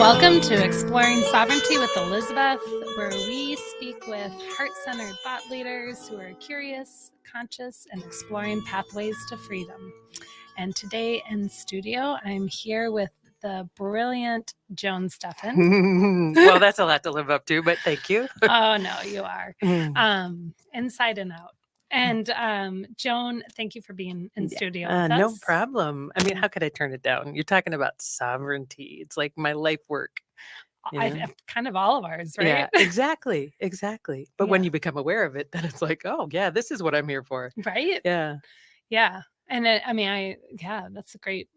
Welcome to Exploring Sovereignty with Elizabeth, where we speak with heart-centered thought leaders who are curious, conscious, and exploring pathways to freedom. And today in studio, I'm here with the brilliant Joan Steffen. Well, that's a lot to live up to, but thank you. Oh, no, you are. Inside and out. And Joan, thank you for being in studio with No us. problem. I mean, how could I turn it down? You're talking about sovereignty. It's like my life work. Kind of all of ours, right? Yeah, exactly. But when you become aware of it, then it's like, oh, yeah, this is what I'm here for. Right? Yeah. Yeah. And that's a great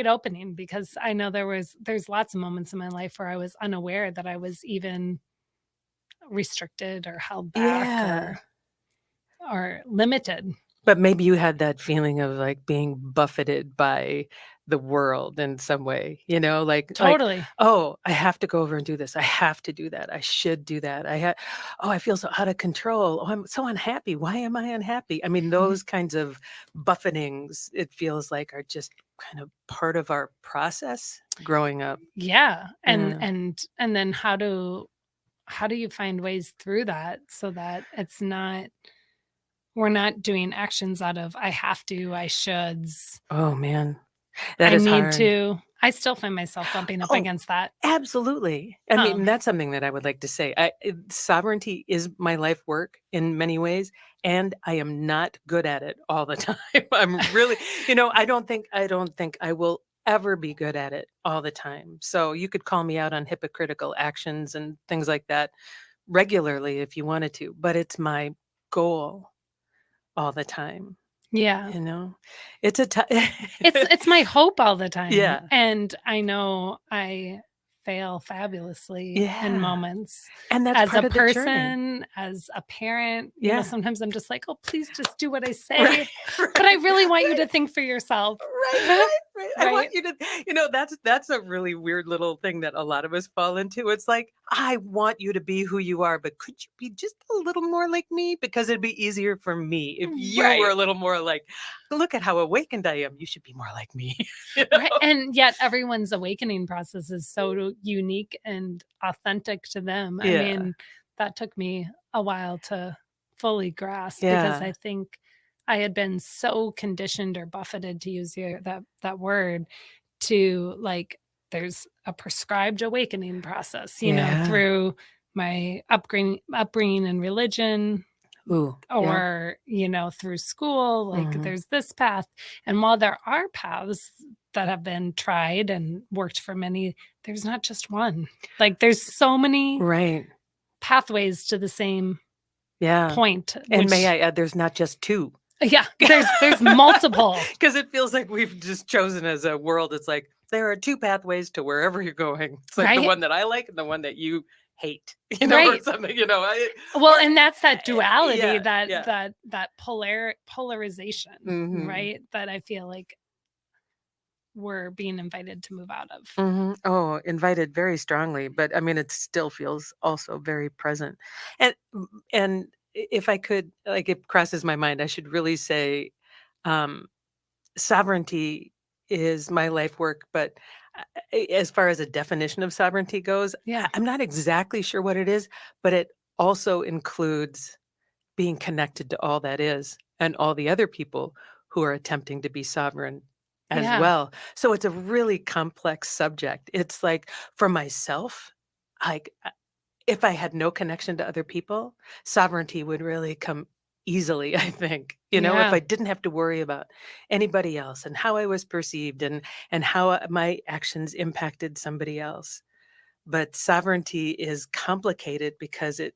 opening, because I know there's lots of moments in my life where I was unaware that I was even restricted or held back or limited. But maybe you had that feeling of like being buffeted by the world in some way, like Totally. Oh, I have to go over and do this. I have to do that. I should do that. I feel so out of control. Oh, I'm so unhappy. Why am I unhappy? I mean, those kinds of buffetings, it feels like, are just kind of part of our process growing up. Yeah. And then how do you find ways through that so that we're not doing actions out of I have to, I shoulds. Oh man. I need to. I still find myself bumping up against that. Absolutely. I mean, that's something that I would like to say. Sovereignty is my life work in many ways, and I am not good at it all the time. I'm really, I don't think I will ever be good at it all the time. So you could call me out on hypocritical actions and things like that regularly if you wanted to, but it's my goal all the time. Yeah. It's it's my hope all the time. Yeah. And I know I fail fabulously in moments. And that's as part a of the journey. person, as a parent, sometimes I'm just like, oh, please just do what I say. Right. But I really want you to think for yourself. Right. I want you to, that's a really weird little thing that a lot of us fall into. It's like, I want you to be who you are, but could you be just a little more like me? Because it'd be easier for me if you were a little more like, look at how awakened I am. You should be more like me. Right. And yet everyone's awakening process is so unique and authentic to them. I mean, that took me a while to fully grasp, because I think I had been so conditioned or buffeted, to use that word, to like, there's a prescribed awakening process, through my upbringing and religion. Or through school, like there's this path. And while there are paths that have been tried and worked for many, there's not just one. Like there's so many pathways to the same point. And may I add, there's not just two. Yeah, there's multiple. Because it feels like we've just chosen as a world. It's like there are two pathways to wherever you're going. It's like the one that I like and the one that you hate, or something, and that's that duality, that polarization, right? That I feel like we're being invited to move out of. Oh, invited very strongly, but I mean, it still feels also very present. And if I could, like, it crosses my mind, I should really say, sovereignty is my life work, but as far as a definition of sovereignty goes, I'm not exactly sure what it is, but it also includes being connected to all that is and all the other people who are attempting to be sovereign as well. So it's a really complex subject. It's like, for myself, like, if I had no connection to other people, sovereignty would really come easily, I think, if I didn't have to worry about anybody else and how I was perceived and how my actions impacted somebody else. But sovereignty is complicated because it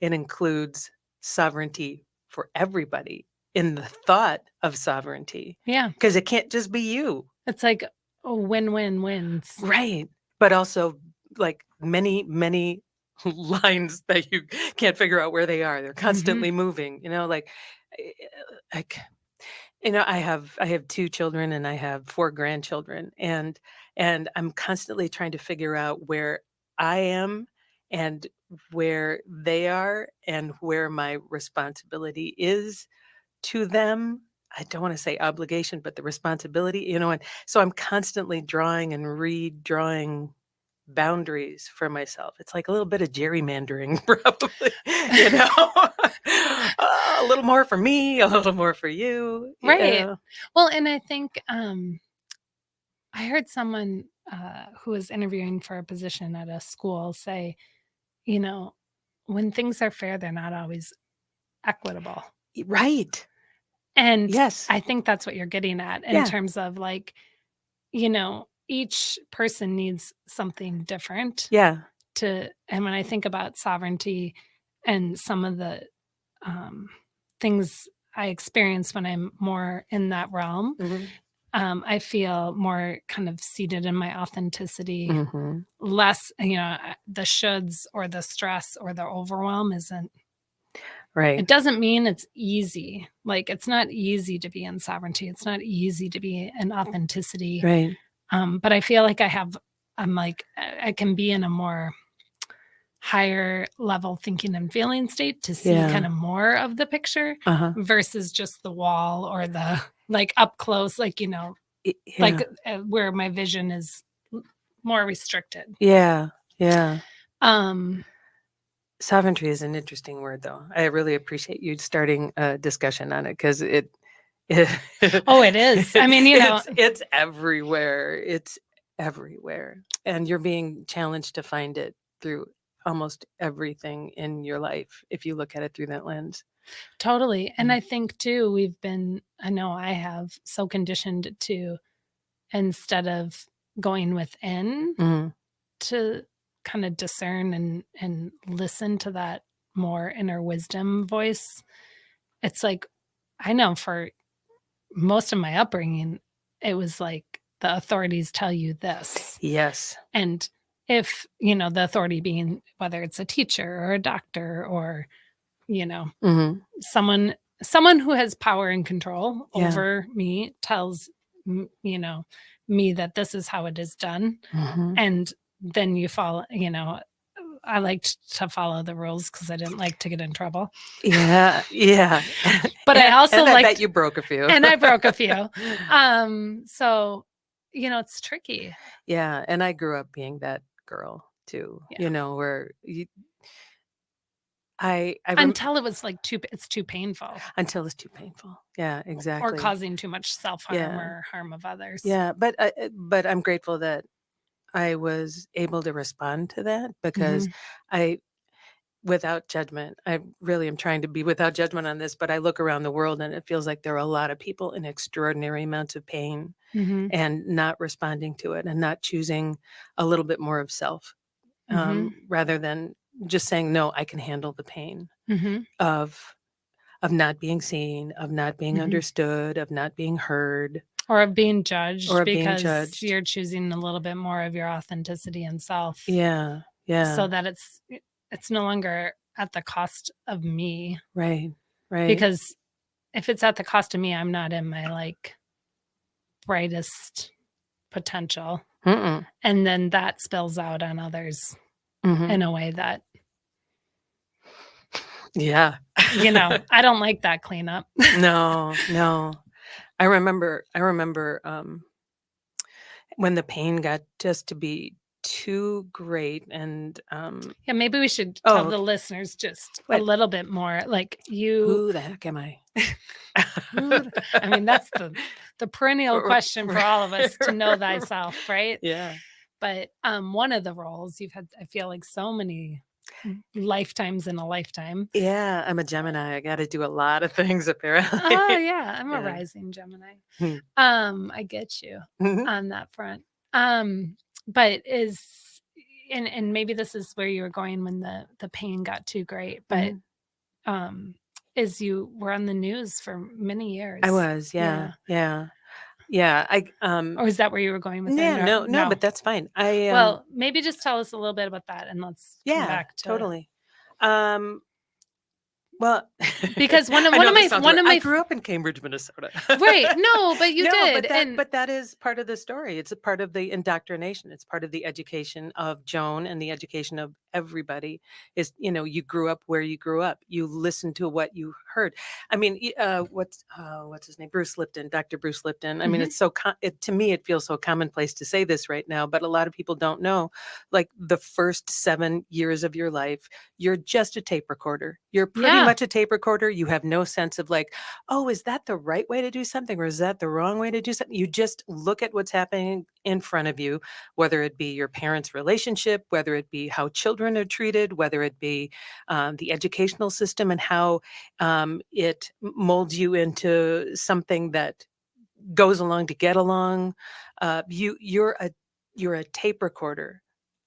includes sovereignty for everybody in the thought of sovereignty. Yeah. Because it can't just be you. It's like a win-win wins. Right. But also like many, many lines that you can't figure out where they are. They're constantly moving, I have 2 children and I have 4 grandchildren, and I'm constantly trying to figure out where I am and where they are and where my responsibility is to them. I don't want to say obligation, but the responsibility, and so I'm constantly drawing and redrawing boundaries for myself. It's like a little bit of gerrymandering, probably, you know, a little more for me, a little more for you. Right. Well, and I think I heard someone who was interviewing for a position at a school say, you know, when things are fair, they're not always equitable. Right. And yes, I think that's what you're getting at in terms of like, each person needs something different. Yeah. And when I think about sovereignty and some of the things I experience when I'm more in that realm, I feel more kind of seated in my authenticity, less, the shoulds or the stress or the overwhelm isn't. Right. It doesn't mean it's easy. Like, it's not easy to be in sovereignty. It's not easy to be in authenticity. Right. But I feel like I can be in a more higher level thinking and feeling state to see kind of more of the picture versus just the wall or the like up close, like, like where my vision is more restricted. Yeah. Yeah. Sovereignty is an interesting word, though. I really appreciate you starting a discussion on it because it oh, it is. I mean, it's everywhere. It's everywhere. And you're being challenged to find it through almost everything in your life if you look at it through that lens. Totally. And I think too, I know I have so conditioned to, instead of going within to kind of discern and listen to that more inner wisdom voice. It's like, I know for most of my upbringing, it was like the authorities tell you this. Yes. And if, the authority being whether it's a teacher or a doctor or, someone who has power and control over me tells, me that this is how it is done. And then you follow, I liked to follow the rules because I didn't like to get in trouble. Yeah. Yeah. But I also I bet you broke a few. And I broke a few. So, it's tricky. Yeah. And I grew up being that girl too, where until it was like it's too painful. Until it's too painful. Yeah, exactly. Or causing too much self-harm or harm of others. Yeah. But I'm grateful that I was able to respond to that because without judgment, I really am trying to be without judgment on this, but I look around the world and it feels like there are a lot of people in extraordinary amounts of pain and not responding to it and not choosing a little bit more of self rather than just saying, no, I can handle the pain of not being seen, of not being understood, of not being heard. Or of being judged because you're choosing a little bit more of your authenticity and self. Yeah. Yeah. So that it's no longer at the cost of me. Right. Right. Because if it's at the cost of me, I'm not in my like brightest potential. And then that spills out on others in a way that I don't like that cleanup. No. I remember when the pain got just to be too great and maybe we should tell the listeners just a little bit more like who the heck am I? I mean, that's the perennial question for all of us, to know thyself, right? Yeah. But one of the roles you've had, I feel like so many lifetimes in a lifetime. Yeah, I'm a Gemini. I got to do a lot of things apparently. Oh yeah, I'm a rising Gemini. I get you on that front. But and maybe this is where you were going when the pain got too great, but is you were on the news for many years. I was, yeah. Or is that where you were going with it? Yeah, no, but that's fine. Well, maybe just tell us a little bit about that, and let's come back to totally. Well, because one of my I grew up in Cambridge, Minnesota. Right. No, but you did. But that is part of the story. It's a part of the indoctrination. It's part of the education of Joan and the education of everybody is, you grew up where you grew up. You listened to what you heard. I mean, what's his name? Bruce Lipton, Dr. Bruce Lipton. I mean, Mhm. it's to me, it feels so commonplace to say this right now, but a lot of people don't know. Like the first 7 years of your life, you're just a tape recorder. You're pretty Yeah. much a tape recorder. You have no sense of like, oh, is that the right way to do something or is that the wrong way to do something? You just look at what's happening in front of you, whether it be your parents' relationship, whether it be how children are treated, whether it be the educational system and how it molds you into something that goes along to get along. You're a tape recorder.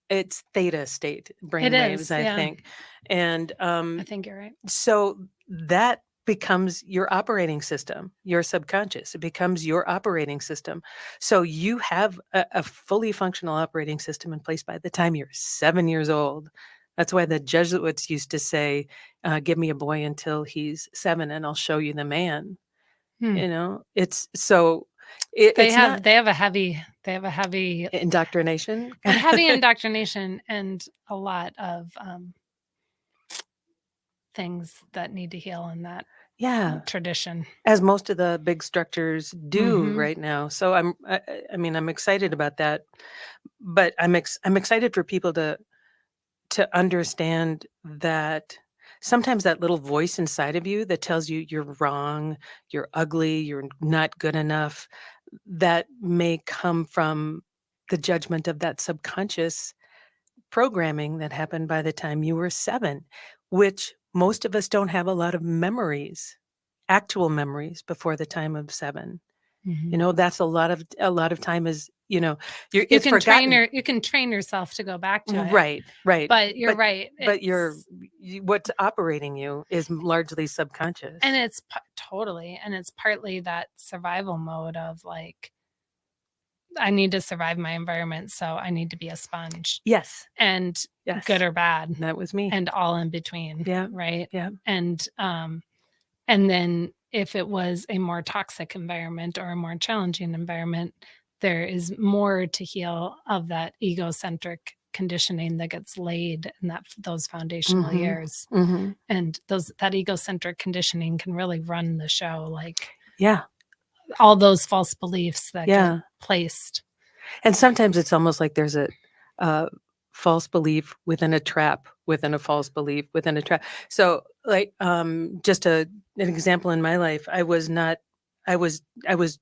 It's theta state It brainwaves, is, I yeah. think. And I think you're right. so that becomes your operating system, your subconscious. It becomes your operating system. So you have a fully functional operating system in place by the time you're 7 years old. That's why the Jesuits used to say, give me a boy until he's 7 and I'll show you the man. Hmm. It's so it's not They have a indoctrination. heavy indoctrination and a lot of, things that need to heal in that Yeah. tradition. As most of the big structures do Mhm. right now. So I mean, I'm excited about that, but I'm excited for people to understand that sometimes that little voice inside of you that tells you you're wrong, you're ugly, you're not good enough, that may come from the judgment of that subconscious programming that happened by the time you were 7, which most of us don't have a lot of memories, actual memories before the time of 7. Mhm. That's a lot of time is, it's forgotten. You can train yourself to go back to it, Right, right. but you're But right. but what's operating you is largely subconscious. It's partly that survival mode of, like, I need to survive my environment, so I need to be a sponge, Yes, and good yes. or bad, That was me. and all in between, Yeah, right? yeah. And, and then if it was a more toxic environment or a more challenging environment, there is more to heal of that egocentric conditioning that gets laid in those foundational Mhm, years. mhm. And that egocentric conditioning can really run the show, like Yeah, all those false beliefs that get yeah. placed. And sometimes it's almost like there's a false belief within a trap, within a false belief, within a trap. So, like, just an example in my life, I was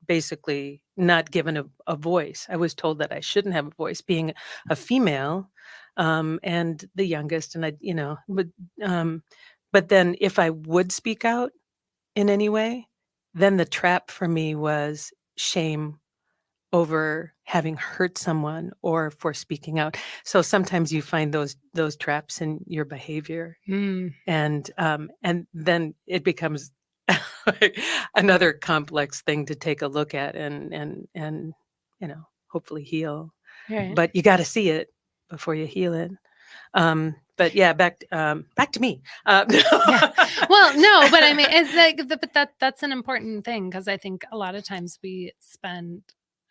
basically not given a voice. I was told that I shouldn't have a voice, being a female, and the youngest, and um, but then if I would speak out in any way, then the trap for me was shame over having hurt someone or for speaking out. So sometimes you find those traps in your behavior, Mm, and then it becomes another complex thing to take a look at and hopefully heal. right. But you got to see it before you heal it. But yeah, back to me. Yeah. Well, no, but I mean, it's like, but that's an important thing because I think a lot of times we spend,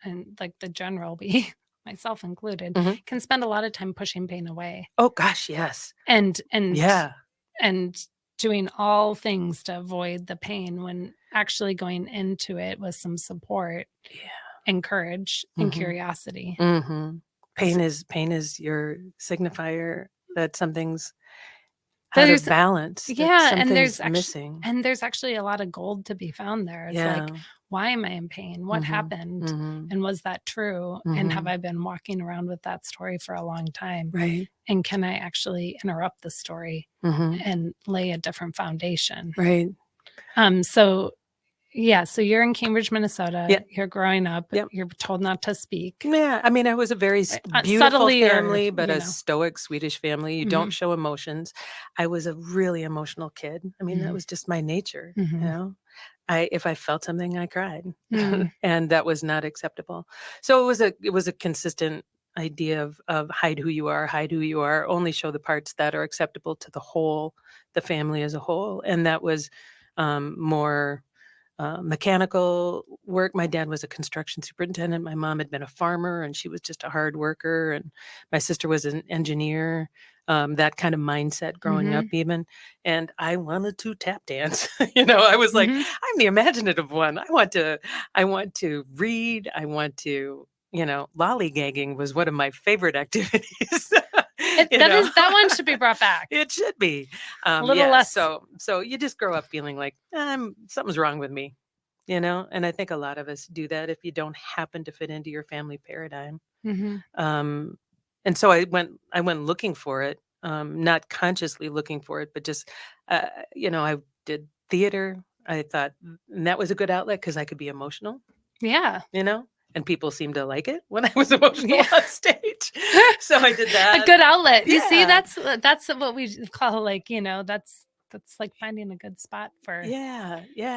and like the general, we, myself included, Mhm. can spend a lot of time pushing pain away Oh gosh, yes, and yeah, and doing all things to avoid the pain when actually going into it with some support yeah. and courage and Mhm. curiosity. Mhm. 'Cause Pain is your signifier that something's out of there's balance, that Yeah, something's missing. and there's actually a lot of gold to be found there. It's like, Yeah. why am I in pain? What Mhm. happened? Mhm. And was that true? And have Mhm. I been walking around with that story for a long time? Right. And can I actually interrupt the story Mhm. and lay a different foundation? Right. So yeah, so you're in Cambridge, Minnesota. Yeah. You're growing up. Yep. You're told not to speak, Yeah, I mean, I was a very beautiful subtly, or family, but a stoic Swedish family. You don't Mhm, show emotions. I was a really emotional kid. I mean, that mhm, was just my nature, you mhm, know? If I felt something, I cried, mm, and that was not acceptable. So it was a consistent idea of hide who you are, hide who you are, only show the parts that are acceptable to the whole, the family as a whole, and that was more mechanical work. My dad was a construction superintendent. My mom had been a farmer, and she was just a hard worker. And my sister was an engineer. That kind of mindset growing up, even. And I wanted to tap dance. I was like, I'm the imaginative one. I want to read. I want to, lollygagging was one of my favorite activities. That one should be brought back. It should be a little less. So you just grow up feeling like something's wrong with me, and I think a lot of us do that if you don't happen to fit into your family paradigm. And so I went looking for it, not consciously looking for it, but just I did theater. I thought that was a good outlet because I could be emotional. Yeah. And people seemed to like it when I was emotional on stage. So I did that. A good outlet. You see, that's what we call that's like finding a good spot for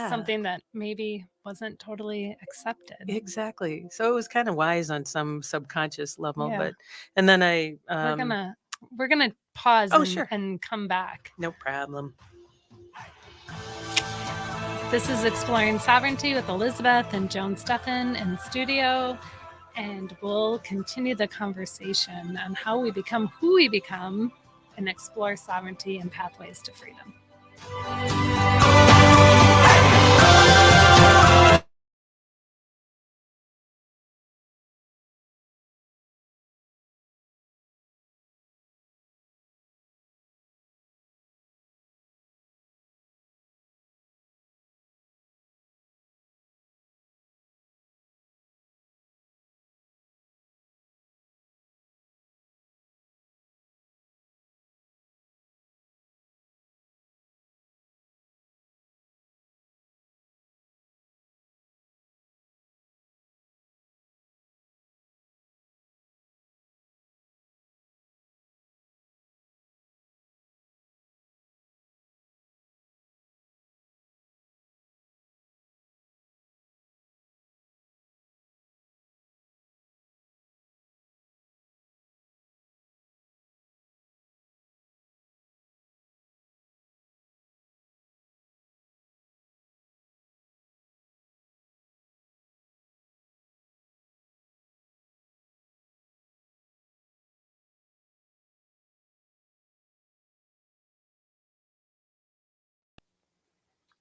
something that maybe wasn't totally accepted. Exactly. So it was kind of wise on some subconscious level, and then we're gonna pause sure. and come back. No problem. This is Exploring Sovereignty with Elizabeth and Joan Steffen in studio, and we'll continue the conversation on how we become who we become and explore sovereignty and pathways to freedom.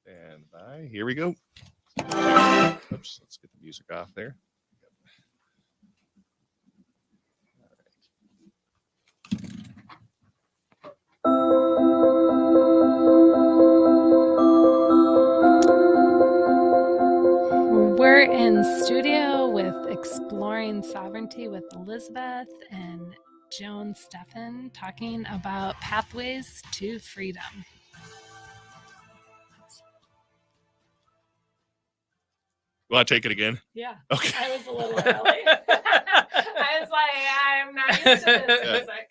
And here we go. Oops, let's get the music off there. We're in studio with Exploring Sovereignty with Elizabeth and Joan Steffen, talking about pathways to freedom. You want to take it again? Yeah. Okay. I was a little early. I was like, I'm not used to this music.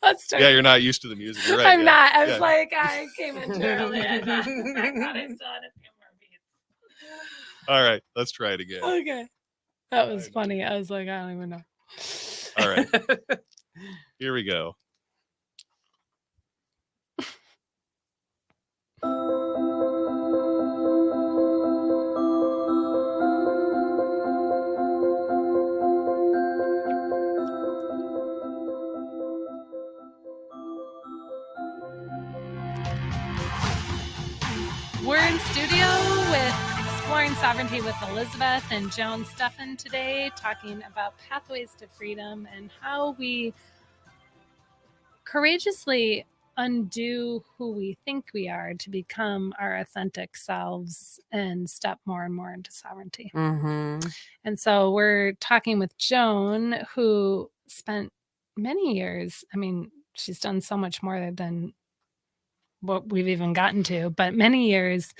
Let's start. Yeah, you're not used to the music. You're right. I'm not. I was like, I came in too early. I thought I still had a few more beats. All right, let's try it again. Okay. That was funny. I was like, I don't even know. All right. Here we go. We're in studio with Exploring Sovereignty with Elizabeth and Joan Steffen today, talking about pathways to freedom and how we courageously undo who we think we are to become our authentic selves and step more and more into sovereignty. And so we're talking with Joan, who spent many years, I mean, she's done so much more than what we've even gotten to, but many years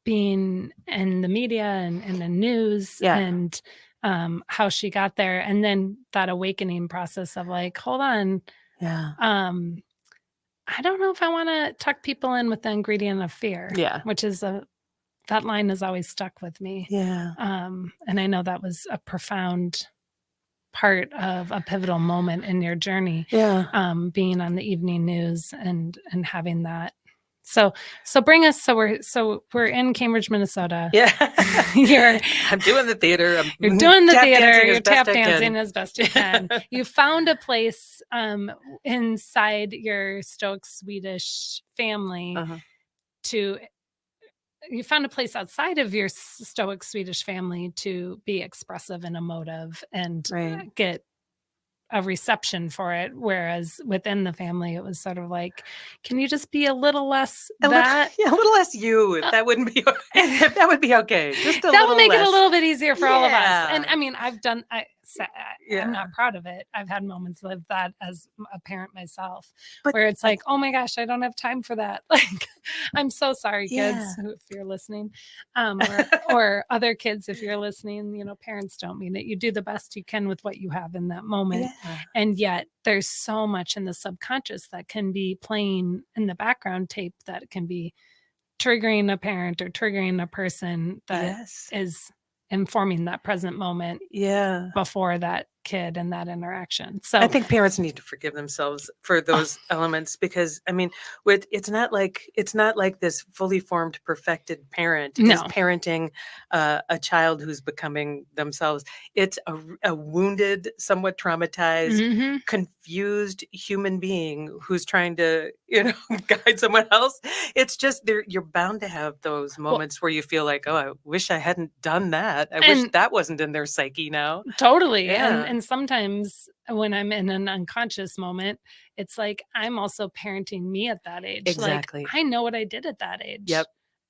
being in the media and in the news and how she got there. And then that awakening process of like, hold on. Yeah. I don't know if I want to tuck people in with the ingredient of fear. Yeah. Which is that line has always stuck with me. Yeah. And I know that was a profound part of a pivotal moment in your journey. Yeah. Being on the evening news and having that So bring us. So we're in Cambridge, Minnesota. Yeah. I'm doing the theater. You're doing the theater. You're tap dancing as best you can. You found a place inside your Stoic Swedish family you found a place outside of your Stoic Swedish family to be expressive and emotive and get a reception for it. Whereas within the family, it was sort of like, can you just be a little less a little less you, if that wouldn't be, if that would be okay. Just that would make it a little bit easier for all of us. And I mean, Yeah. I'm not proud of it. I've had moments of that as a parent myself, where it's like, oh my gosh, I don't have time for that. Like, I'm so sorry, kids, if you're listening, or other kids, if you're listening. You know, parents don't mean it. You do the best you can with what you have in that moment, and yet there's so much in the subconscious that can be playing in the background tape that can be triggering a parent or triggering a person that is informing that present moment before that kid and that interaction. So I think parents need to forgive themselves for those elements, because I mean, it's not like this fully formed, perfected parent is parenting a child who's becoming themselves. It's a wounded, somewhat traumatized, confused human being who's trying to, guide someone else. It's just you're bound to have those moments where you feel like, oh, I wish I hadn't done that. I wish that wasn't in their psyche now. Totally. And sometimes when I'm in an unconscious moment, it's like I'm also parenting me at that age. Exactly. Like, I know what I did at that age. Yep.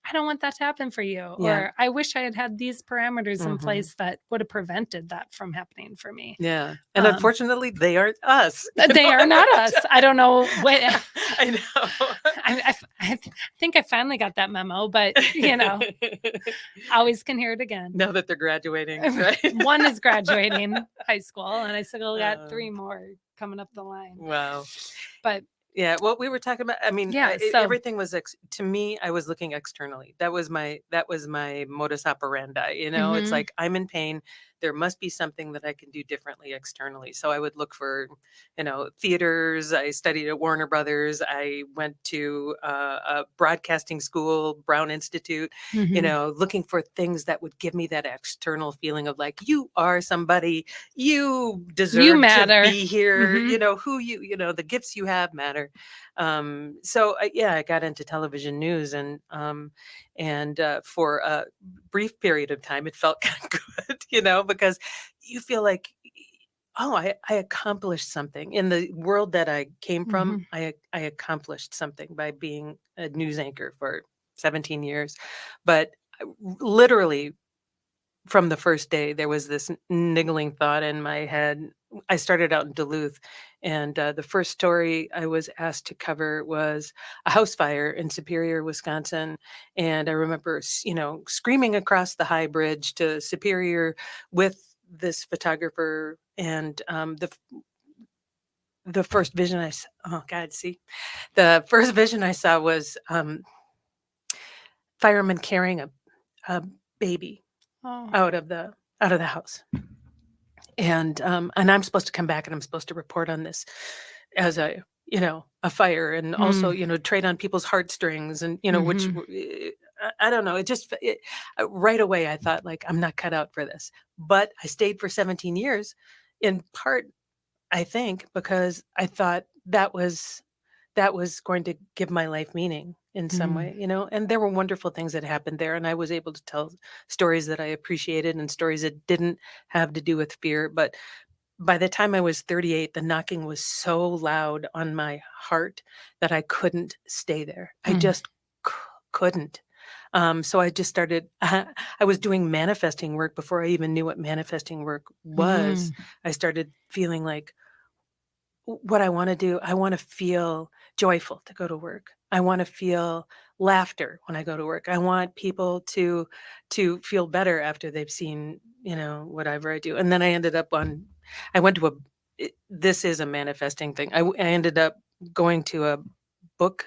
I don't want that to happen for you. Or I wish I had had these parameters in place that would have prevented that from happening for me. Yeah. And unfortunately, they aren't us. They are not us. I don't know what. I know. I think I finally got that memo, but always can hear it again. Now that they're graduating, right? One is graduating high school, and I still got 3 more coming up the line. Wow. But yeah, what we were talking about, I mean, everything was to me, I was looking externally. That was my modus operandi. It's like, I'm in pain. There must be something that I can do differently externally. So I would look for, theaters. I studied at Warner Brothers. I went to a broadcasting school, Brown Institute, looking for things that would give me that external feeling of like, you are somebody, you deserve to be here, the gifts you have matter. So I got into television news, and for a brief period of time, it felt kind of good, because you feel like, oh, I accomplished something in the world that I came from. I accomplished something by being a news anchor for 17 years. But literally from the first day, there was this niggling thought in my head. I started out in Duluth, and the first story I was asked to cover was a house fire in Superior, Wisconsin. And I remember, screaming across the high bridge to Superior with this photographer. And the first vision the first vision I saw was firemen carrying a baby out of the house. And I'm supposed to come back, and I'm supposed to report on this as a fire, and also, trade on people's heartstrings, and, which I don't know. Right away, I thought, like, I'm not cut out for this. But I stayed for 17 years, in part, I think, because I thought that was going to give my life meaning in some way, and there were wonderful things that happened there. And I was able to tell stories that I appreciated, and stories that didn't have to do with fear. But by the time I was 38, the knocking was so loud on my heart that I couldn't stay there. I just couldn't. So I just started, I was doing manifesting work before I even knew what manifesting work was. I started feeling like, what I want to do, I want to feel joyful to go to work. I want to feel laughter when I go to work. I want people to feel better after they've seen, whatever I do. And then I ended up this is a manifesting thing. I ended up going to a book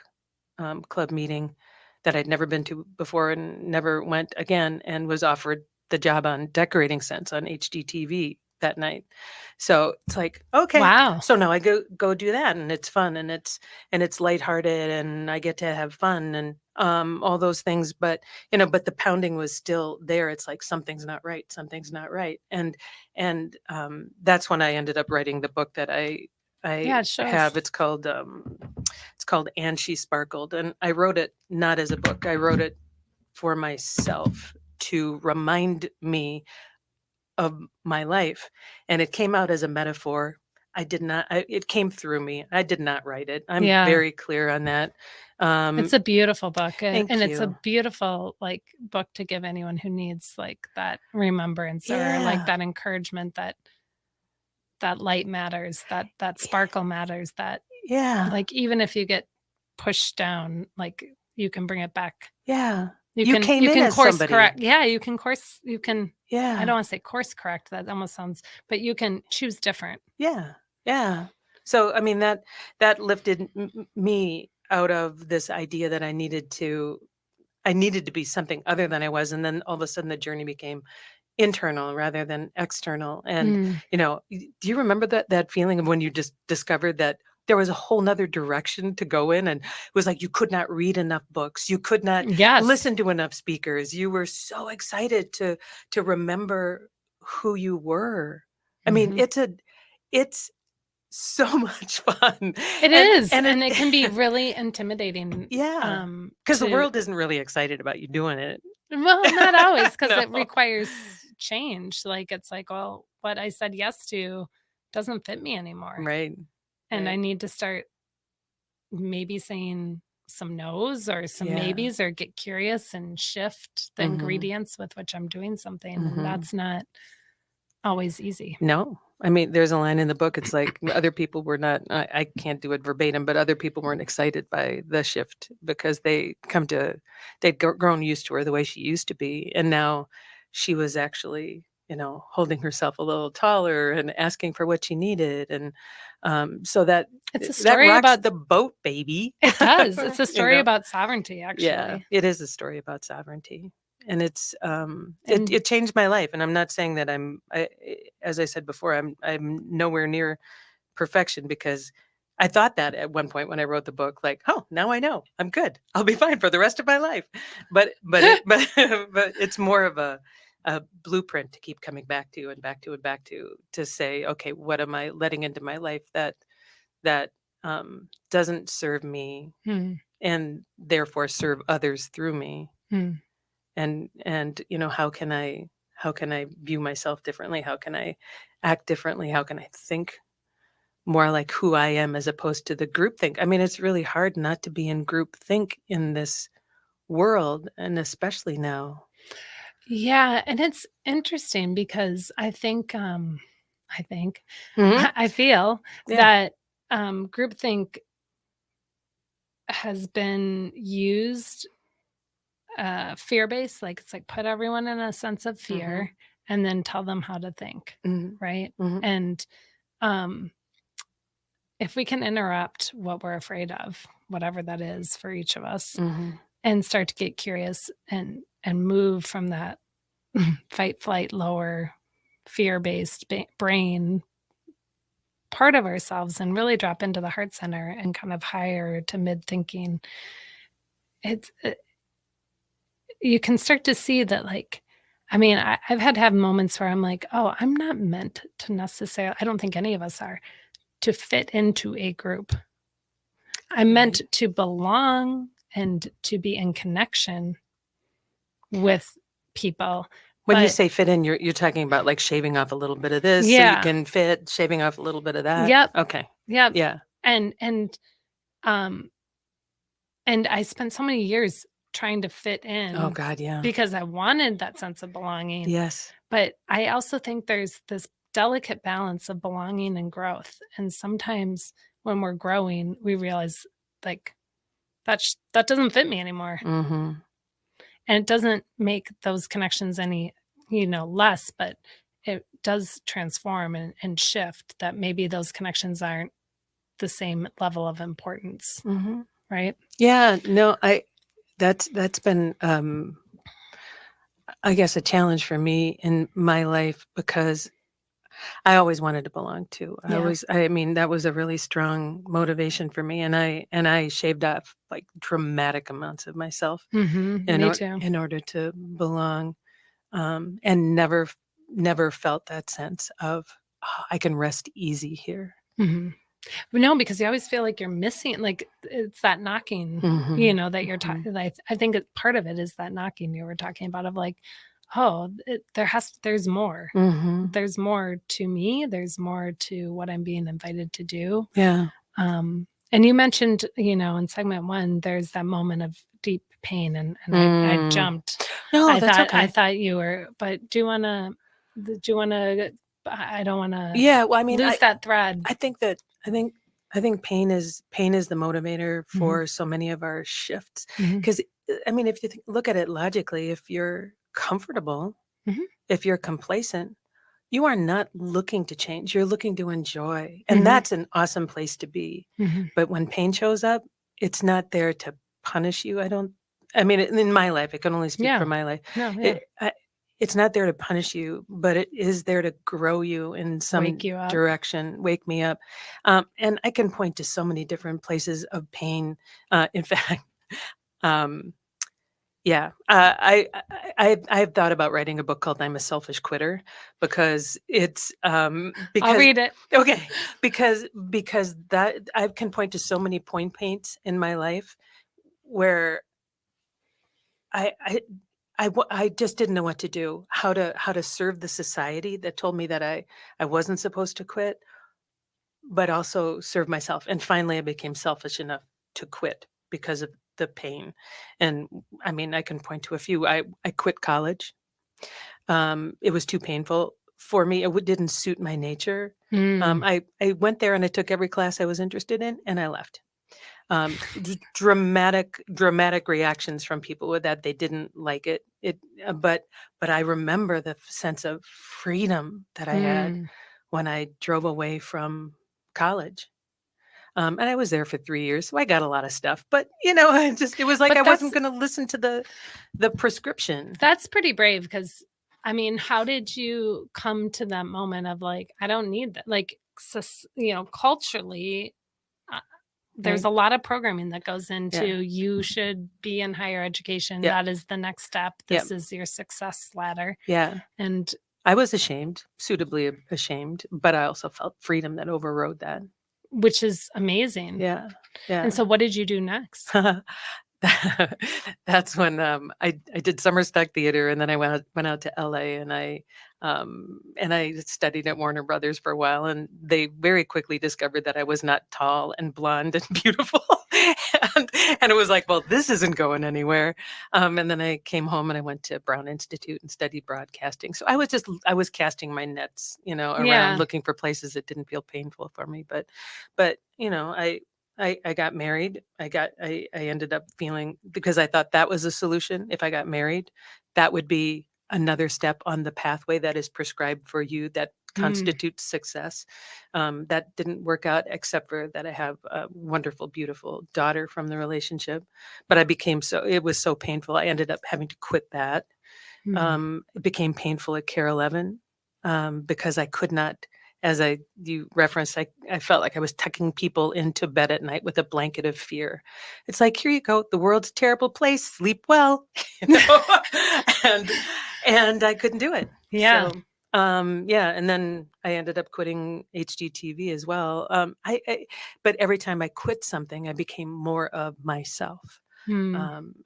club meeting that I'd never been to before, and never went again, and was offered the job on Decorating Sense on HGTV that night. So it's like, okay, Wow. so now I go do that, and it's fun, and it's lighthearted, and I get to have fun, and all those things. But but the pounding was still there. It's like something's not right, something's not right, and that's when I ended up writing the book that Yeah, I it shows. have. It's called And She Sparkled, and I wrote it not as a book. I wrote it for myself to remind me of my life, and it came out as a metaphor. It came through me. I did not write it. I'm Yeah. very clear on that. It's a beautiful book, and Thank it's a you. beautiful like book to give anyone who needs like that remembrance or like Yeah. that encouragement that light matters, that sparkle matters, that Yeah. like even if you get pushed down, like you can bring it back. Yeah. You You can came in as course somebody. correct. Yeah, you can course. You can. I Yeah. don't want to say course correct. That almost sounds. But you can choose different. Yeah. Yeah. So I mean that lifted me out of this idea that I needed to be something other than I was, and then all of a sudden the journey became internal rather than external. And Mm. do you remember that feeling of when you just discovered that there was a whole nother direction to go in, and it was like you could not read enough books, you could not Yes. listen to enough speakers, you were so excited to remember who you were. I mean, Mhm. it's so much fun. It is, and it can be it really intimidating. yeah, because the To world isn't really excited about you doing it. well, not always, because it No. requires change. Like it's like, well, what I said yes to doesn't fit me anymore, Right. and I Right. need to start maybe saying some no's or some Yeah. maybes or get curious and shift the Mhm. ingredients with which I'm doing something. Mhm. And that's not always easy. No. I mean, there's a line in the book. It's like other people were not, I can't do it verbatim, but other people weren't excited by the shift because they'd grown used to her the way she used to be. And now she was actually, holding herself a little taller and asking for what she needed. And so that It's a that story rocks about the boat, baby. it does. It's a You story know? about sovereignty, Yeah, actually. it is a story about sovereignty. And it's And it changed my life. And I'm not saying that as I said before, I'm nowhere near perfection, because I thought that at one point when I wrote the book, like, oh, now I know I'm good. I'll be fine for the rest of my life. But it's more of a blueprint to keep coming back to and back to and back to say, okay, what am I letting into my life that doesn't serve me, Hmm. and therefore serve others through me? Hmm. And how can I view myself differently? How can I act differently? How can I think more like who I am as opposed to the group think? I mean, it's really hard not to be in group think in this world, and especially now. Yeah, and it's interesting because I think Mhm. I feel Yeah. that groupthink has been used fear-based, like it's like put everyone in a sense of fear Mhm. and then tell them how to think, Mhm. right? Mhm. And um if we can interrupt what we're afraid of, whatever that is for each of us, Mhm. and start to get curious and move from that fight, flight, lower, fear-based brain part of ourselves and really drop into the heart center and kind of higher to mid thinking, it's you can start to see that like I mean, I've had to have moments where I'm like, oh, I'm not meant to necessarily, I don't think any of us are, to fit into a group. I'm meant Right. to belong and to be in connection with people. When you But say fit in, you're talking about like shaving off a little bit of this so you yeah, can fit, shaving off a little bit of that. yep, Okay. yep. Yeah. Um and I spent so many years trying to fit Oh in God, yeah. because I wanted that sense of belonging. Yes. But I also think there's this delicate balance of belonging and growth. And sometimes when we're growing, we realize like that doesn't fit me anymore. Mhm. And it doesn't make those connections any, less, but it does transform and shift that maybe those connections aren't the same level of importance, Mhm. right? Yeah, no, that's been I guess a challenge for me in my life, because I always wanted to belong too. Yeah. I mean, that was a really strong motivation for me, and I shaved off like dramatic amounts of myself Me too. in order to belong, and never felt that sense of, "Oh, I can rest easy here." hmm No, because you always feel like you're missing, like it's that knocking, Mhm, that you're mhm, talking. I think part of it is that knocking you were talking about of like, oh, there's more. mhm. There's more to me. There's more to what I'm being invited to do. Yeah. And you mentioned, in segment one, there's that moment of deep pain, and I Mm. jumped. No, that's I okay. thought you were, but do you wanna, I don't wanna Yeah, well, I mean, lose that thread. I think that I think I think pain is the motivator Mhm, for so many of our shifts. mhm, Because I mean, if you look at it logically, if you're comfortable, mhm, if you're complacent, you are not looking to change. You're looking to enjoy, and mhm, that's an awesome place to be. mhm. But when pain shows up, it's not there to punish you. I don't. I mean, in my life, I can only speak for Yeah. my life. No, yeah. It, I, it's not there to punish you, but it is there to grow you in Wake some you up. direction, wake me up. And I can point to so many different places of pain. In fact, um, yeah, I've thought about writing a book called "I'm a Selfish Quitter" because I'll read it. okay, because that I can point to so many point paints in my life where I I I just didn't know what to do, how to serve the society that told me that I wasn't supposed to quit, but also serve myself. And finally, I became selfish enough to quit because of the pain. And I mean, I can point to a few. I quit college. It was too painful for me. It didn't suit my nature. Mm, I went there and I took every class I was interested in, and I left. Dramatic reactions from people with that they didn't like it. But I remember the sense of freedom that I had mm. when I drove away from college. And I was there for 3 years, so I got a lot of stuff, but, it was like I But wasn't gonna listen to the prescription. that's pretty brave because, I mean, how did you come to that moment of like, I don't need that? Like, culturally, uh, there's Right? a lot of programming that goes into Yeah. you should be in higher education. Yep. That is the next step. Yep. This is your success ladder. Yeah. And I was ashamed, suitably ashamed, but I also felt freedom that overrode that. which is amazing. Yeah. And Yeah. so what did you do next? That's when I did summer stock theater, and then I went out to LA, and I studied at Warner Brothers for a while, and they very quickly discovered that I was not tall and blonde and beautiful, and, and it was like, well, this isn't going anywhere. And then I came home and I went to Brown Institute and studied broadcasting. So I was casting my nets, around Yeah. looking for places that didn't feel painful for me, but I got married. I ended up feeling because I thought that was a solution. If I got married, that would be another step on the pathway that is prescribed for you that Mm, constitutes success. That didn't work out, except for that I have a wonderful, beautiful daughter from the relationship. But it was so painful. I ended up having to quit that. mhm. It became painful at Care 11 because I could not, you referenced, I felt like I was tucking people into bed at night with a blanket of fear. It's like, here you go, the world's a terrible place, sleep well, you know, and and I couldn't do it. Yeah. So yeah, and then I ended up quitting HGTV as well. But every time I quit something, I became more of myself. Mm.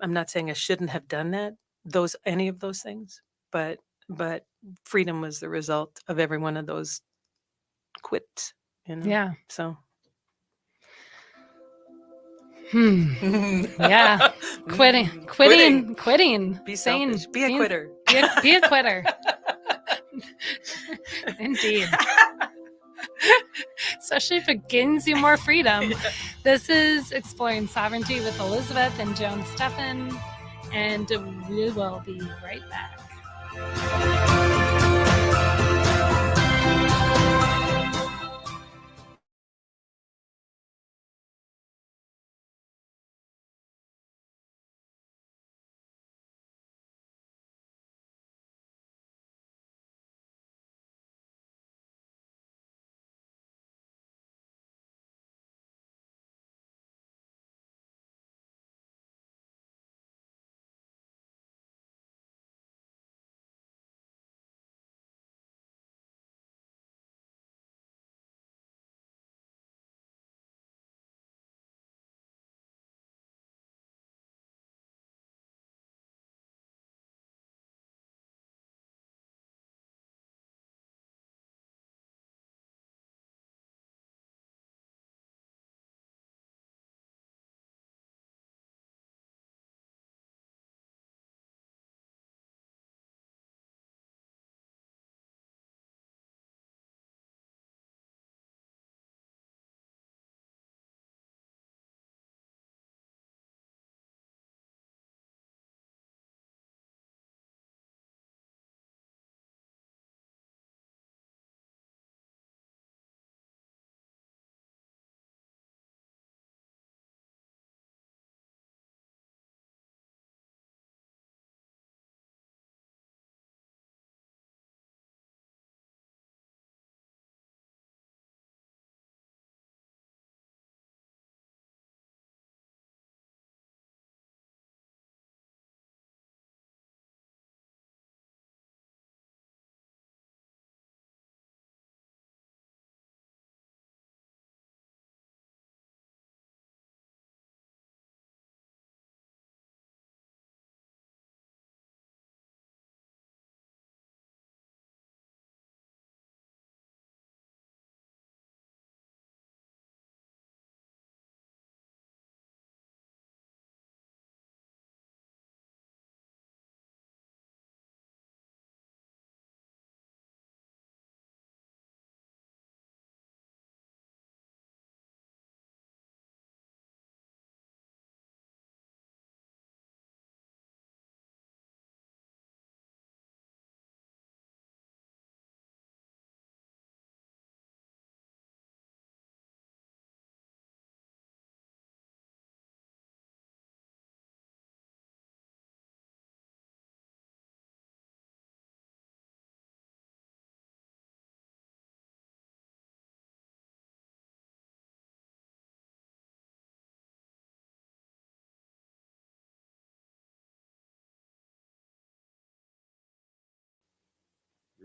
I'm not saying I shouldn't have done that, any of those things, but but freedom was the result of every one of those quits, you know. Yeah. So Hmm. Yeah. Quitting, Quitting. quitting, Be saying, selfish. Be a quitter. be a quitter. Indeed. Especially if it gains you more freedom. Yeah. This is Exploring Sovereignty with Elizabeth and Joan Steffen, and we will be right back.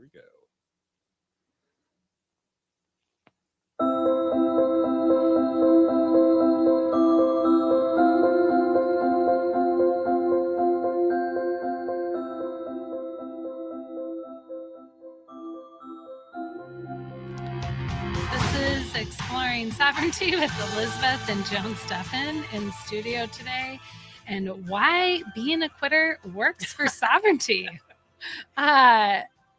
Here we go. This is Exploring Sovereignty with Elizabeth and Joan Steffen in studio today, and why being a quitter works for sovereignty.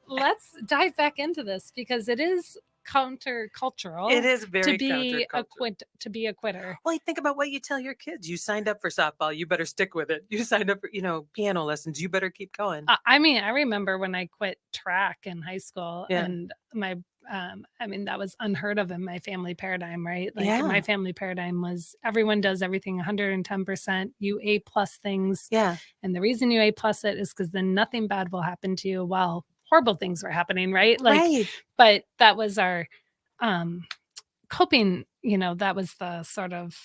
Let's dive back into this because it is countercultural. It is very to be countercultural. to be a quitter. Well, you think about what you tell your kids. You signed up for softball, you better stick with it. You signed up for, piano lessons, you better keep going. I remember when I quit track in high school, Yeah. and my that was unheard of in my family paradigm, right? Like Yeah. my family paradigm was everyone does everything 110%. You A+ things. Yeah. And the reason you A+ it is because then nothing bad will happen to you while horrible things were happening, right? Right. But that was our coping, that was the sort of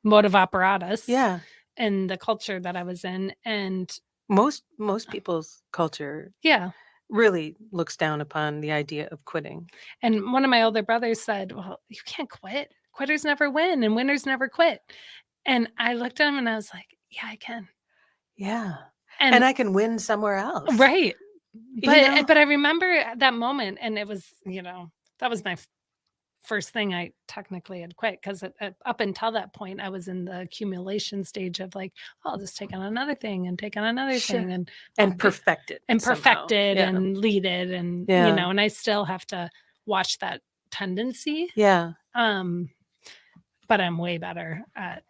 motive apparatus. Yeah. And the culture that I was in. And most people's culture yeah. really looks down upon the idea of quitting. And one of my older brothers said, well, you can't quit. Quitters never win and winners never quit. And I looked at him and I was like, yeah, I can. Yeah. And I can win somewhere else. Right. But I remember that moment, and it was, that was my first thing I technically had quit, because up until that point, I was in the accumulation stage of like, oh, I'll just take on another thing and take on another thing and perfect it and lead it, and and I still have to watch that tendency. Yeah. But I'm way better at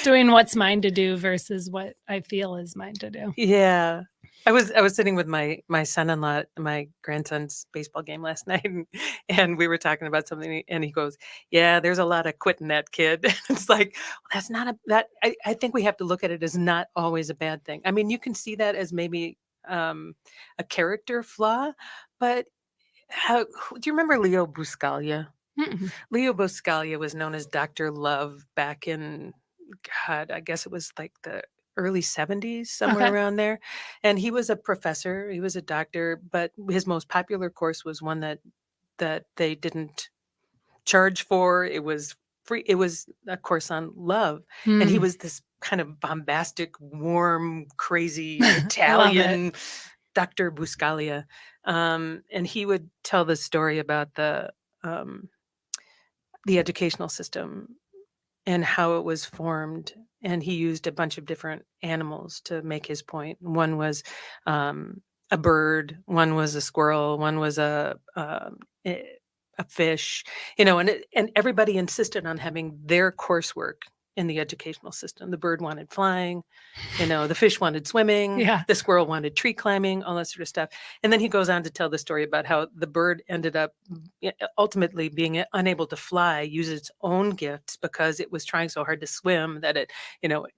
doing what's mine to do versus what I feel is mine to do. Yeah. I was sitting with my son-in-law at my grandson's baseball game last night, and we were talking about something, and he goes, "Yeah, there's a lot of quitting that kid." It's like, well, that's not I think we have to look at it as not always a bad thing. I mean, you can see that as maybe a character flaw, but do you remember Leo Buscaglia? Mm-mm. Leo Buscaglia was known as Dr. Love back in, God, I guess it was like the early 70s, somewhere around there. And he was a professor, he was a doctor, but his most popular course was one that they didn't charge for. It was free. It was a course on love. And he was this kind of bombastic, warm, crazy Italian Dr. Buscaglia. And he would tell the story about the educational system and how it was formed. And he used a bunch of different animals to make his point. One was a bird, one was a squirrel, one was a fish, and everybody insisted on having their coursework in the educational system. The bird wanted flying, the fish wanted swimming, the squirrel wanted tree climbing, all that sort of stuff. And then he goes on to tell the story about how the bird ended up ultimately being unable to fly, use its own gifts, because it was trying so hard to swim that it,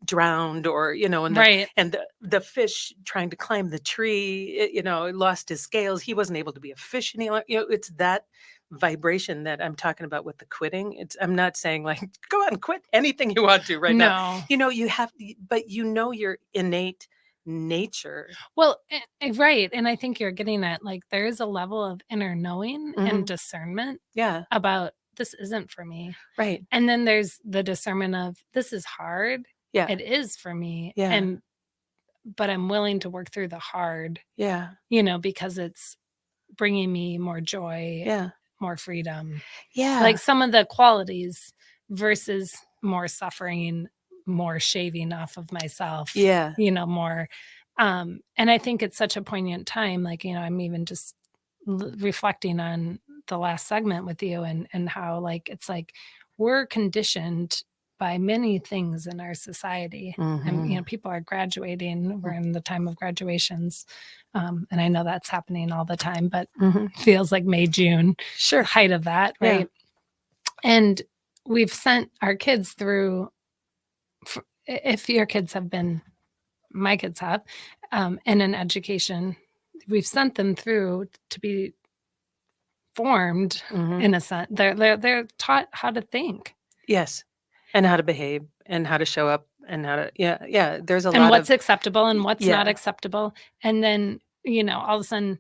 drowned, or, and the fish trying to climb the tree, it lost his scales. He wasn't able to be a fish any longer. It's that vibration that I'm talking about with the quitting. I'm not saying like, go out and quit anything you want to now. You have, but your innate nature. Well, right. And I think you're getting at, like, there is a level of inner knowing and discernment about this isn't for me. Right. And then there's the discernment of this is hard. Yeah. It is for me. Yeah. But I'm willing to work through the hard. Yeah. Because it's bringing me more joy. Yeah. More freedom. Yeah. Like some of the qualities versus more suffering, more shaving off of myself. Yeah. More. And I think it's such a poignant time. Like, I'm even just reflecting on the last segment with you and how, like, it's like we're conditioned by many things in our society. And, people are graduating. We're in the time of graduations. And I know that's happening all the time, but feels like May, June, height of that. Right. Yeah. And we've sent our kids through, if your kids have been, my kids have, in an education, we've sent them through to be formed in a sense. They're taught how to think. Yes. And how to behave and how to show up and how to, there's a lot and what's acceptable and what's not acceptable. And then all of a sudden,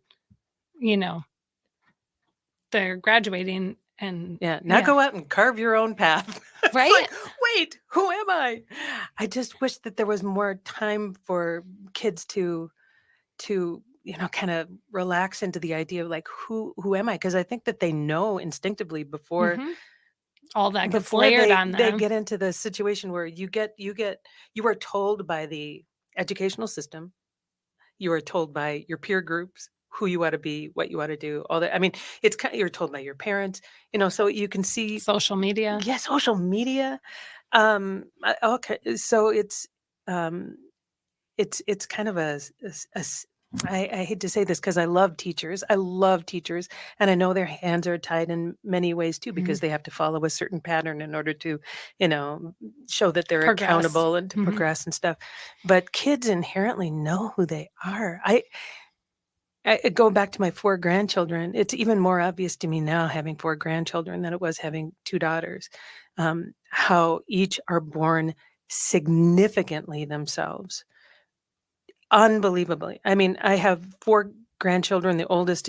you know, they're graduating and now go out and carve your own path. It's right. like, wait, who am I? I just wish that there was more time for kids to kind of relax into the idea of like, who am I? Because I think that they know instinctively before all that gets before layered on they them. get into the situation where you are told by the educational system, you are told by your peer groups who you ought to be, what you ought to do, all that. I mean, it's kind of, you're told by your parents, so you can see Social media. social media. Okay, so it's kind of I hate to say this because I love teachers. And I know their hands are tied in many ways too, because they have to follow a certain pattern in order to, show that they're Progress. accountable and to progress and stuff. But kids inherently know who they are. I go back to my 4 grandchildren. It's even more obvious to me now, having 4 grandchildren, than it was having 2 daughters, how each are born significantly themselves. Unbelievably. I mean, I have 4 grandchildren. The oldest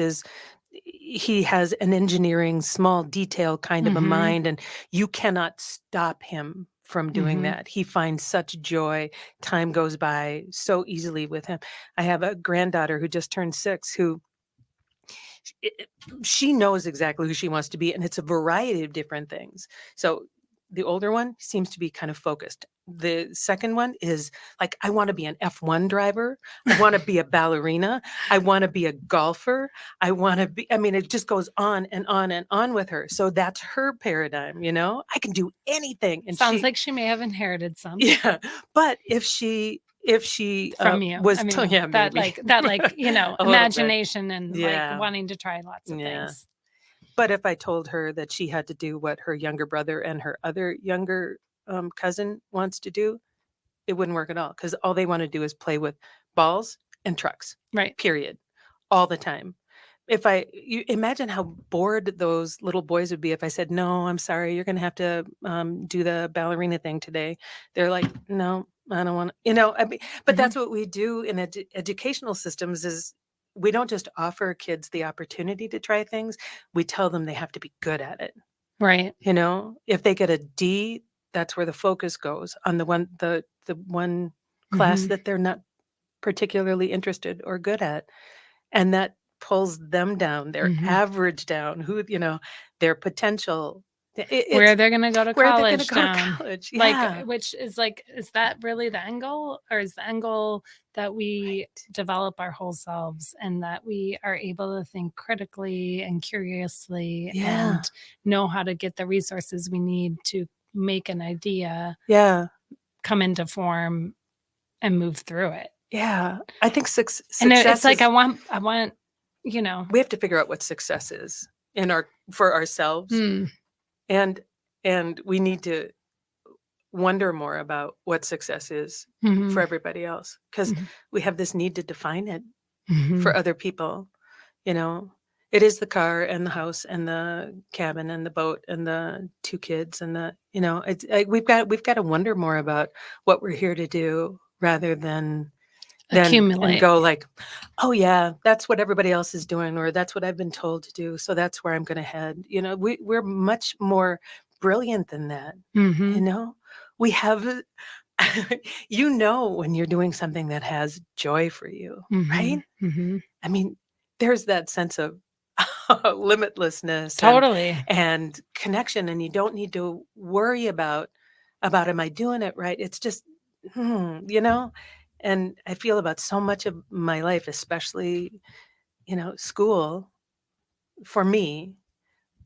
he has an engineering, small detail kind of a mind, and you cannot stop him from doing that. He finds such joy. Time goes by so easily with him. I have a granddaughter who just turned 6, who she knows exactly who she wants to be, and it's a variety of different things. So the older one seems to be kind of focused. The second one is like, I want to be an F1 driver. I want to be a ballerina. I want to be a golfer. It just goes on and on and on with her. So that's her paradigm, I can do anything. And sounds like she may have inherited some. Yeah. But if she from you was that imagination and like wanting to try lots of things. But if I told her that she had to do what her younger brother and her other younger cousin wants to do, it wouldn't work at all, because all they want to do is play with balls and trucks. Right. Period. All the time. You imagine how bored those little boys would be if I said, no, I'm sorry, you're going to have to do the ballerina thing today. They're like, no, I don't want to, but that's what we do in educational systems is we don't just offer kids the opportunity to try things. We tell them they have to be good at it. Right. If they get a D, that's where the focus goes on the one class that they're not particularly interested or good at. And that pulls them down, their average down, their potential. Where they're going to go to college Yeah. Is that really the end goal? Or is the end goal that we develop our whole selves and that we are able to think critically and curiously and know how to get the resources we need to make an idea come into form and move through it? Yeah. I think success. And it's like, I want, we have to figure out what success is for ourselves. And we need to wonder more about what success is for everybody else, because we have this need to define it for other people. It is the car and the house and the cabin and the boat and the 2 kids and we've got to wonder more about what we're here to do, rather than accumulate and go like, oh yeah, that's what everybody else is doing, or that's what I've been told to do, so that's where I'm going to head. We're much more brilliant than that. We have when you're doing something that has joy for you, right? I mean, there's that sense of limitlessness totally and connection, and you don't need to worry about am I doing it right? It's just and I feel about so much of my life, especially, school, for me,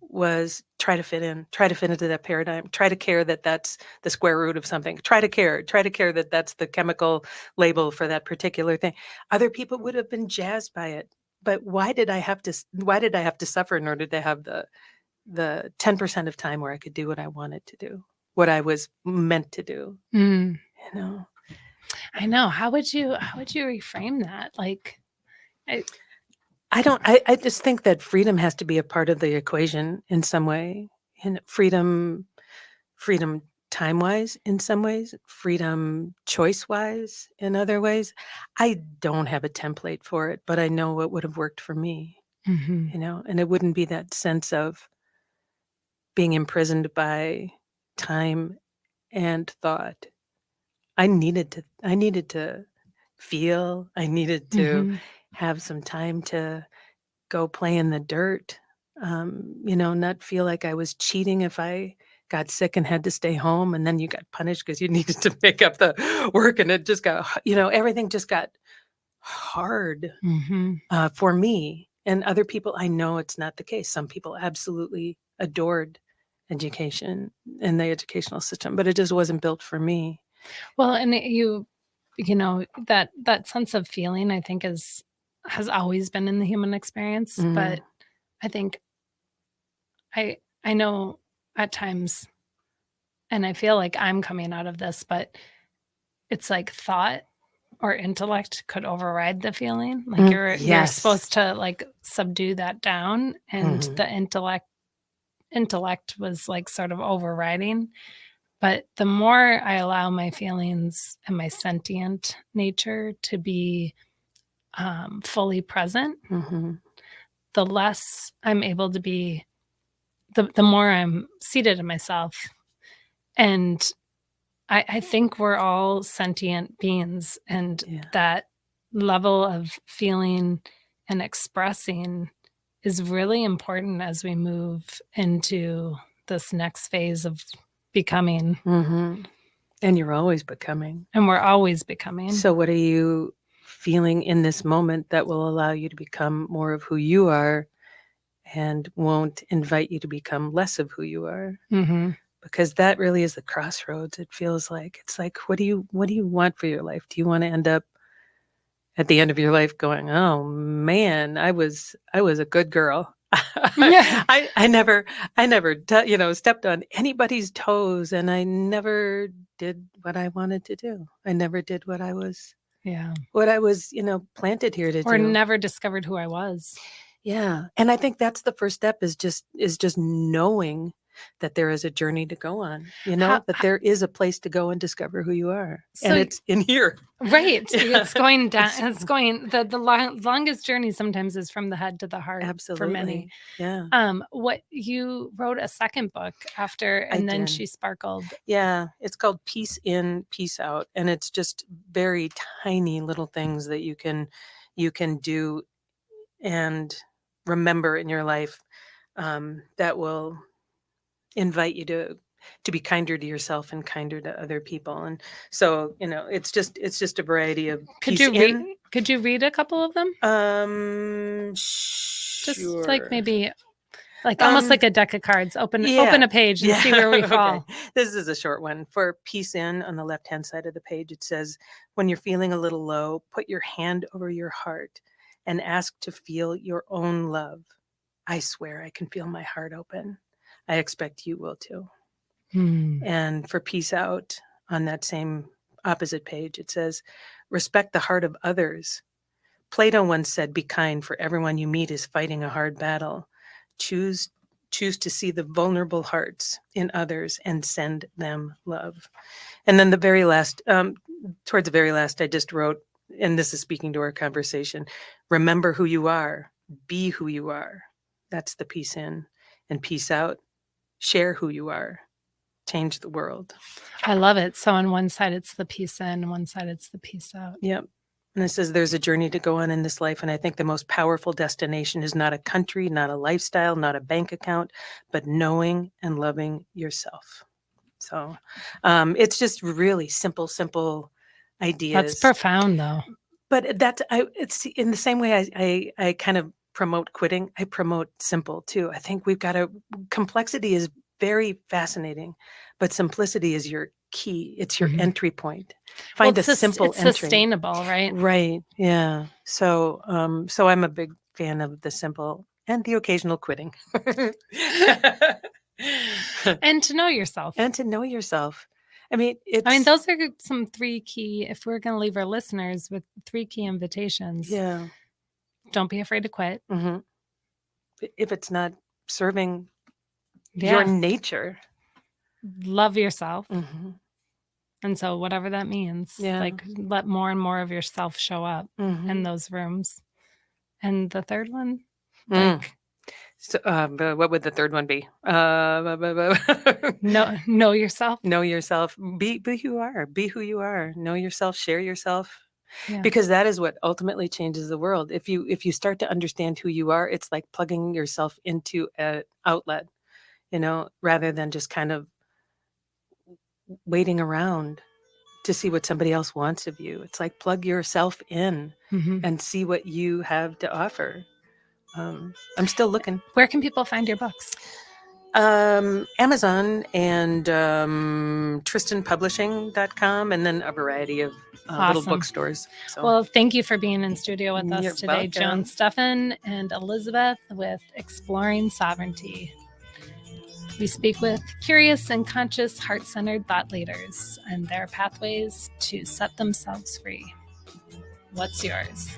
was try to fit into that paradigm, try to care that that's the square root of something, try to care that that's the chemical label for that particular thing. Other people would have been jazzed by it, but why did I have to suffer in order to have the 10% of time where I could do what I wanted to do, what I was meant to do? I know. How would you reframe that? Like, I just think that freedom has to be a part of the equation in some way, and freedom time-wise in some ways, freedom choice-wise in other ways. I don't have a template for it, but I know what would have worked for me, Mhm. and it wouldn't be that sense of being imprisoned by time and thought. I needed to feel, I needed to Mhm. have some time to go play in the dirt, not feel like I was cheating if I got sick and had to stay home, and then you got punished because you needed to make up the work, and it just got everything just got hard, Mhm. for me. And other people, I know it's not the case. Some people absolutely adored education and the educational system, but it just wasn't built for me. Well, and that sense of feeling, I think has always been in the human experience, Mhm. but I think I know at times, and I feel like I'm coming out of this, but it's like thought or intellect could override the feeling. Like you're Yes. supposed to like subdue that down, and Mhm. the intellect was like sort of overriding. But the more I allow my feelings and my sentient nature to be fully present, Mhm. the less I'm able to be, the more I'm seated in myself. And I think we're all sentient beings, and Yeah. that level of feeling and expressing is really important as we move into this next phase of becoming. Mhm. And you're always becoming. And we're always becoming. So what are you feeling in this moment that will allow you to become more of who you are and won't invite you to become less of who you are? Mhm. Because that really is the crossroads. It feels like it's like, what do you want for your life? Do you want to end up at the end of your life going, "Oh man, I was a good girl. I never stepped on anybody's toes, and I never did what I wanted to do. I never did Yeah. what I was, planted here to Or do." never discovered who I was. Yeah, and I think that's the first step is just knowing that there is a journey to go on, How, that there is a place to go and discover who you are, and so it's in here. right, Yeah, it's going down. it's It's going the longest journey sometimes is from the head to the heart for many. absolutely. Yeah, What you wrote a second book after, I and then did. she sparkled. Yeah, it's called Peace In, Peace Out, and it's just very tiny little things that you can do and remember in your life, that will invite you to be kinder to yourself and kinder to other people. And so, it's just a variety of Could peace you read? in. Could you read a couple of them? Just like Sure. maybe like almost Um, like a deck of cards. Open yeah, a page and see yeah. where we Okay, fall. this is a short one. For peace in, on the left hand side of the page, it says, "When you're feeling a little low, put your hand over your heart and ask to feel your own love. I swear I can feel my heart open. I expect you will too." Hmm. And for peace out, on that same opposite page, it says, "Respect the heart of others. Plato once said, 'Be kind, for everyone you meet is fighting a hard battle. Choose choose to see the vulnerable hearts in others and send them love.'" And then towards the very last, I just wrote, and this is speaking to our conversation, "Remember who you are. Be who you are." That's the peace in. And peace out. Share who you are. Change the world. I love it. So on one side it's the peace in, and one side it's the peace out. Yep. And it says there's a journey to go on in this life. And I think the most powerful destination is not a country, not a lifestyle, not a bank account, but knowing and loving yourself. So it's just really simple That's ideas. profound, though. But it's in the same way I kind of promote quitting, I promote simple too. I think complexity is very fascinating, but simplicity is your key. It's your Mhm. entry point. Well, Find a simple it's entry. sustainable, right? Right. Yeah. So I'm a big fan of the simple and the occasional quitting. And to know yourself. And to know yourself. I mean, I mean, it's those are some 3 key, if we're gonna leave our listeners with 3 key invitations. yeah. Don't be afraid to quit. hmm If it's not serving your Yeah. nature, love yourself. Mm-hmm. And so whatever that means, like let more and more of yourself show up in those rooms. And the third one, like, so, what would the third one be? Know yourself. Know yourself. Be who you are. Be who you are. Know yourself. Share yourself. Yeah. Because that is what ultimately changes the world. If you start to understand who you are, it's like plugging yourself into an outlet, rather than just kind of waiting around to see what somebody else wants of you. It's like plug yourself in and see what you have to offer. I'm still looking. Where can people find your books? Amazon and TristanPublishing.com, and then a variety of little bookstores. So. Well, thank you for being in studio with us You're today, welcome. Joan Steffen and Elizabeth with Exploring Sovereignty. We speak with curious and conscious, heart-centered thought leaders and their pathways to set themselves free. What's yours?